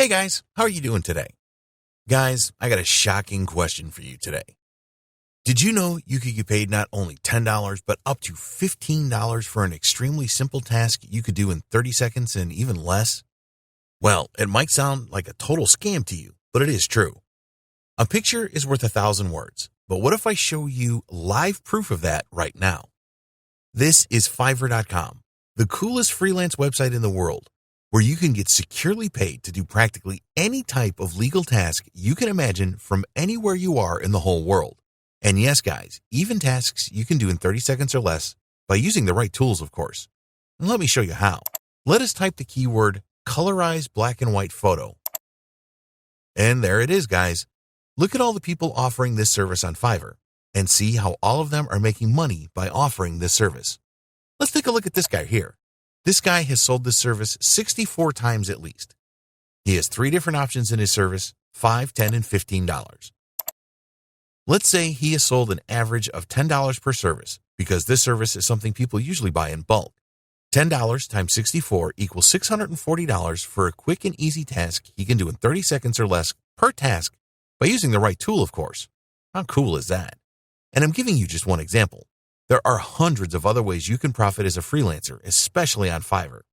Hey guys, how are you doing today? Guys, I got a shocking question for you today. Did you know you could get paid not only $10, but up to $15 for an extremely simple task you could do in 30 seconds and even less? Well, it might sound like a total scam to you, but it is true. A picture is worth 1,000 words, but what if I show you live proof of that right now? This is Fiverr.com, the coolest freelance website in the world, where you can get securely paid to do practically any type of legal task you can imagine from anywhere you are in the whole world. And yes, guys, even tasks you can do in 30 seconds or less by using the right tools, of course. And let me show you how. Let us type the keyword colorize black and white photo. And there it is, guys. Look at all the people offering this service on Fiverr and see how all of them are making money by offering this service. Let's take a look at this guy here. This guy has sold this service 64 times at least. He has 3 different options in his service, $5, $10, and $15. Let's say he has sold an average of $10 per service because this service is something people usually buy in bulk. $10 times 64 equals $640 for a quick and easy task he can do in 30 seconds or less per task by using the right tool, of course. How cool is that? And I'm giving you just one example. There are hundreds of other ways you can profit as a freelancer, especially on Fiverr.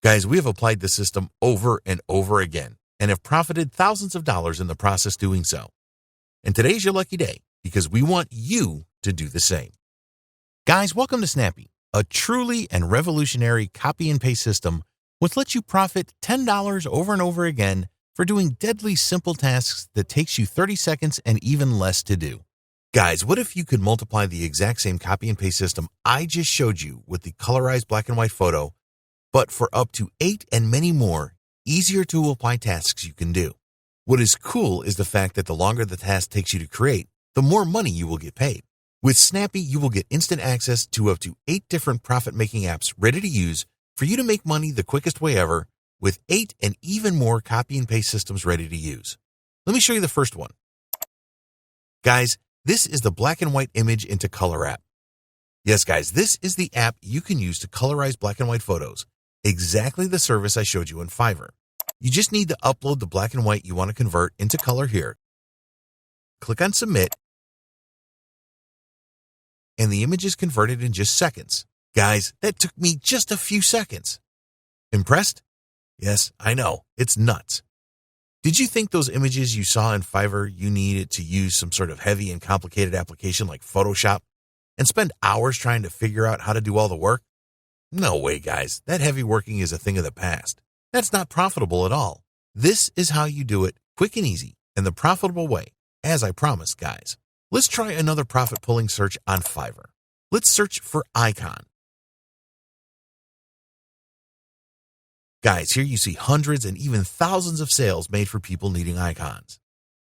Guys, we have applied this system over and over again and have profited thousands of dollars in the process doing so. And today's your lucky day because we want you to do the same. Guys, welcome to Snappy, a truly and revolutionary copy and paste system which lets you profit $10 over and over again for doing deadly simple tasks that takes you 30 seconds and even less to do. Guys, what if you could multiply the exact same copy and paste system I just showed you with the colorized black and white photo, but for up to 8 and many more easier to apply tasks you can do? What is cool is the fact that the longer the task takes you to create, the more money you will get paid. With Snappy, you will get instant access to up to 8 different profit-making apps ready to use for you to make money the quickest way ever with 8 and even more copy and paste systems ready to use. Let me show you the first one. Guys, this is the black and white image into color app. Yes, guys, this is the app you can use to colorize black and white photos. Exactly the service I showed you in Fiverr. You just need to upload the black and white you want to convert into color here. Click on submit. And the image is converted in just seconds. Guys, that took me just a few seconds. Impressed? Yes, I know. It's nuts. Did you think those images you saw in Fiverr you needed to use some sort of heavy and complicated application like Photoshop and spend hours trying to figure out how to do all the work? No way, guys. That heavy working is a thing of the past. That's not profitable at all. This is how you do it quick and easy and the profitable way, as I promised, guys. Let's try another profit-pulling search on Fiverr. Let's search for icon. Guys, here you see hundreds and even thousands of sales made for people needing icons.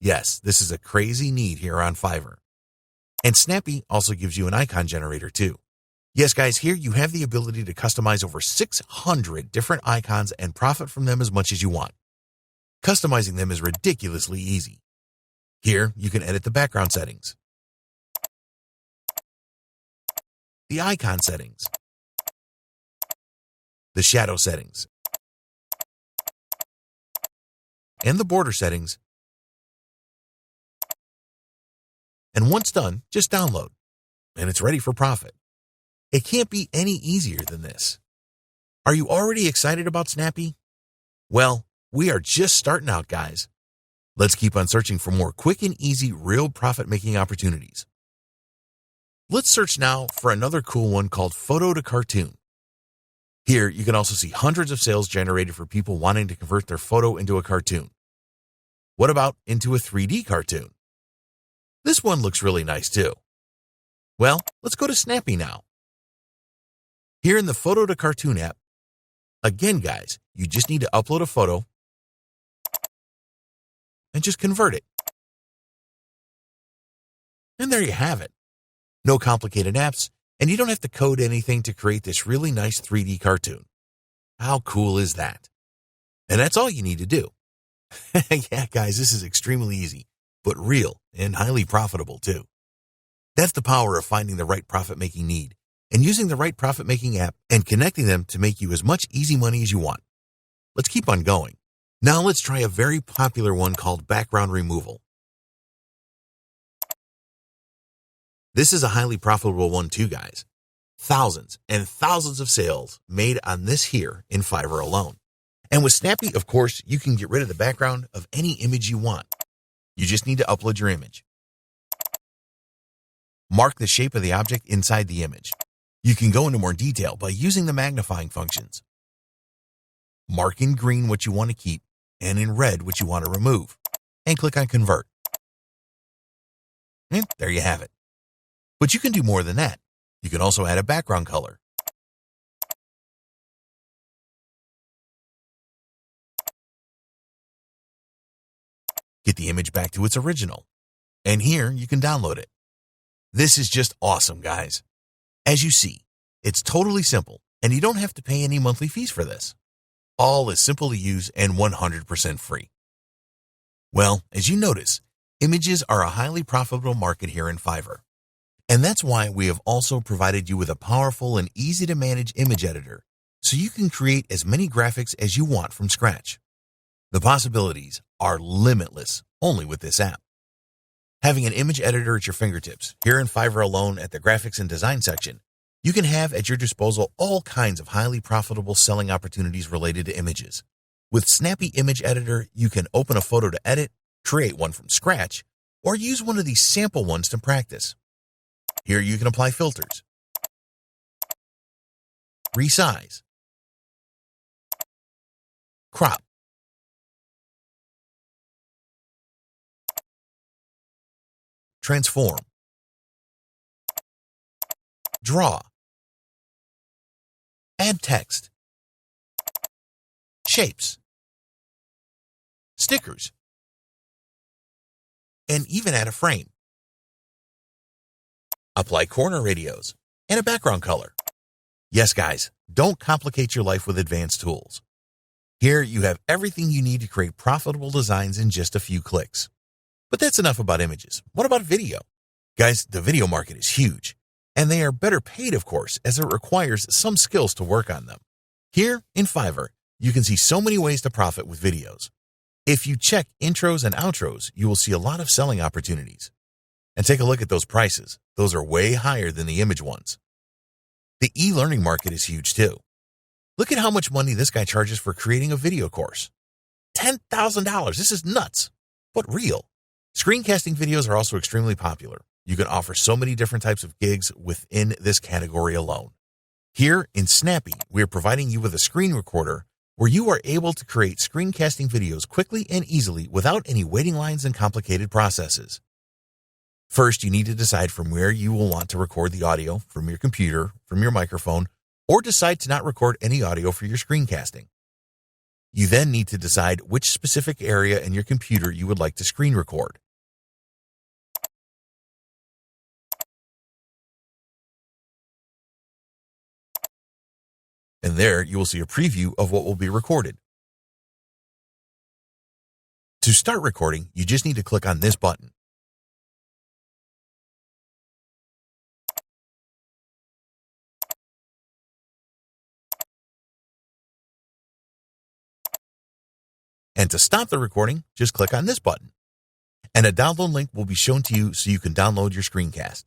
Yes, this is a crazy need here on Fiverr. And Snappy also gives you an icon generator too. Yes, guys, here you have the ability to customize over 600 different icons and profit from them as much as you want. Customizing them is ridiculously easy. Here, you can edit the background settings, the icon settings, the shadow settings, and the border settings. And once done, just download, and it's ready for profit. It can't be any easier than this. Are you already excited about Snappy? Well, we are just starting out, guys. Let's keep on searching for more quick and easy real profit-making opportunities. Let's search now for another cool one called Photo to Cartoon. Here, you can also see hundreds of sales generated for people wanting to convert their photo into a cartoon. What about into a 3D cartoon? This one looks really nice too. Well, let's go to Snappy now. Here in the Photo to Cartoon app, again, guys, you just need to upload a photo and just convert it. And there you have it. No complicated apps, and you don't have to code anything to create this really nice 3D cartoon. How cool is that? And that's all you need to do. Yeah, guys, this is extremely easy, but real and highly profitable too. That's the power of finding the right profit-making need and using the right profit-making app and connecting them to make you as much easy money as you want. Let's keep on going. Now let's try a very popular one called background removal. This is a highly profitable one too, guys. Thousands and thousands of sales made on this here in Fiverr alone. And with Snappy, of course, you can get rid of the background of any image you want. You just need to upload your image. Mark the shape of the object inside the image. You can go into more detail by using the magnifying functions. Mark in green what you want to keep and in red what you want to remove, and click on Convert. And there you have it. But you can do more than that. You can also add a background color. Get the image back to its original. And here you can download it. This is just awesome, guys. As you see, it's totally simple, and you don't have to pay any monthly fees for this. All is simple to use and 100% free. Well, as you notice, images are a highly profitable market here in Fiverr. And that's why we have also provided you with a powerful and easy to manage image editor, so you can create as many graphics as you want from scratch. The possibilities are limitless only with this app. Having an image editor at your fingertips, here in Fiverr alone at the graphics and design section, you can have at your disposal all kinds of highly profitable selling opportunities related to images. With Snappy Image Editor, you can open a photo to edit, create one from scratch, or use one of these sample ones to practice. Here you can apply filters, resize, crop, transform, draw, add text, shapes, stickers, and even add a frame. Apply corner radios and a background color. Yes, guys, don't complicate your life with advanced tools. Here you have everything you need to create profitable designs in just a few clicks. But that's enough about images. What about video? Guys, the video market is huge, and they are better paid, of course, as it requires some skills to work on them. Here in Fiverr, you can see so many ways to profit with videos. If you check intros and outros, you will see a lot of selling opportunities. And take a look at those prices. Those are way higher than the image ones. The e-learning market is huge too. Look at how much money this guy charges for creating a video course. $10,000. This is nuts, but real. Screencasting videos are also extremely popular. You can offer so many different types of gigs within this category alone. Here in Snappy, we are providing you with a screen recorder where you are able to create screencasting videos quickly and easily without any waiting lines and complicated processes. First, you need to decide from where you will want to record the audio, from your computer, from your microphone, or decide to not record any audio for your screencasting. You then need to decide which specific area in your computer you would like to screen record. And there you will see a preview of what will be recorded. To start recording, you just need to click on this button. And to stop the recording, just click on this button. And a download link will be shown to you so you can download your screencast.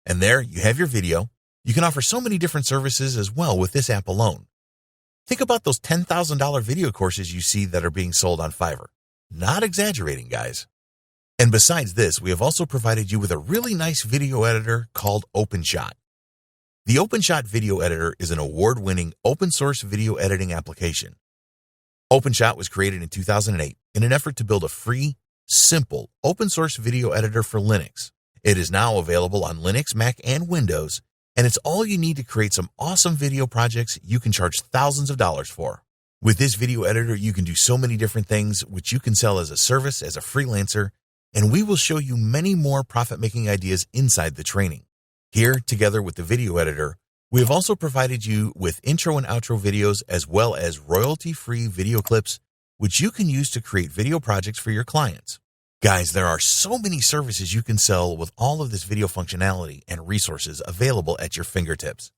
And there you have your video. You can offer so many different services as well with this app alone. Think about those $10,000 video courses you see that are being sold on Fiverr. Not exaggerating, guys. And besides this, we have also provided you with a really nice video editor called OpenShot. The OpenShot video editor is an award-winning open-source video editing application. OpenShot was created in 2008 in an effort to build a free, simple, open-source video editor for Linux. It is now available on Linux, Mac, and Windows, and it's all you need to create some awesome video projects you can charge thousands of dollars for. With this video editor, you can do so many different things, which you can sell as a service, as a freelancer, and we will show you many more profit-making ideas inside the training. Here, together with the video editor, we have also provided you with intro and outro videos as well as royalty-free video clips, which you can use to create video projects for your clients. Guys, there are so many services you can sell with all of this video functionality and resources available at your fingertips.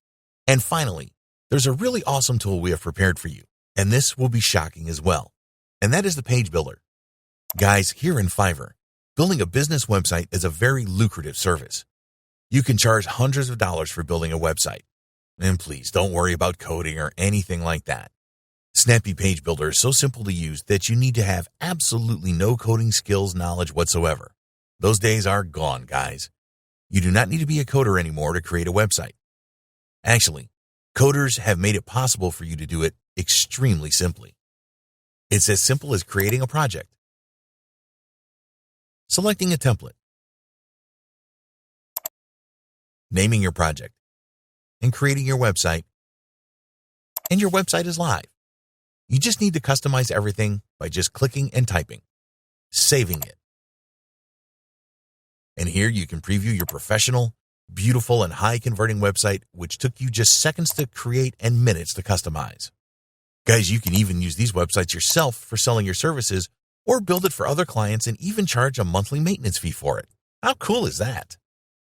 And finally, there's a really awesome tool we have prepared for you, and this will be shocking as well, and that is the Page Builder. Guys, here in Fiverr, building a business website is a very lucrative service. You can charge hundreds of dollars for building a website. And please don't worry about coding or anything like that. Snappy Page Builder is so simple to use that you need to have absolutely no coding skills knowledge whatsoever. Those days are gone, guys. You do not need to be a coder anymore to create a website. Actually, coders have made it possible for you to do it extremely simply. It's as simple as creating a project, selecting a template, naming your project, and creating your website, and your website is live. You just need to customize everything by just clicking and typing, saving it. And here you can preview your professional, beautiful, and high-converting website, which took you just seconds to create and minutes to customize. Guys, you can even use these websites yourself for selling your services or build it for other clients and even charge a monthly maintenance fee for it. How cool is that?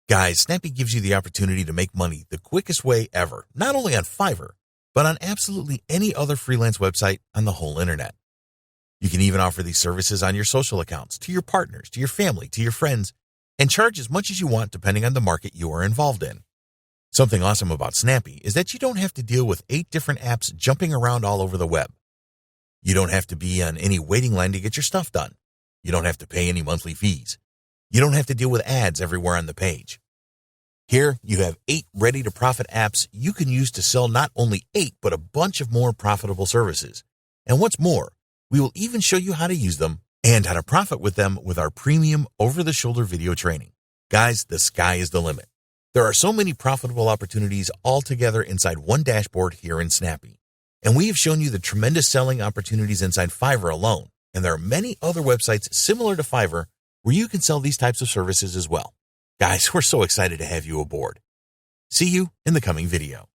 Guys, Snappy gives you the opportunity to make money the quickest way ever, not only on Fiverr, but on absolutely any other freelance website on the whole internet. You can even offer these services on your social accounts, to your partners, to your family, to your friends, and charge as much as you want depending on the market you are involved in. Something awesome about Snappy is that you don't have to deal with 8 different apps jumping around all over the web. You don't have to be on any waiting line to get your stuff done. You don't have to pay any monthly fees. You don't have to deal with ads everywhere on the page. Here, you have 8 ready-to-profit apps you can use to sell not only 8, but a bunch of more profitable services. And what's more, we will even show you how to use them and how to profit with them with our premium over-the-shoulder video training. Guys, the sky is the limit. There are so many profitable opportunities all together inside one dashboard here in Snappy. And we have shown you the tremendous selling opportunities inside Fiverr alone. And there are many other websites similar to Fiverr where you can sell these types of services as well. Guys, we're so excited to have you aboard. See you in the coming video.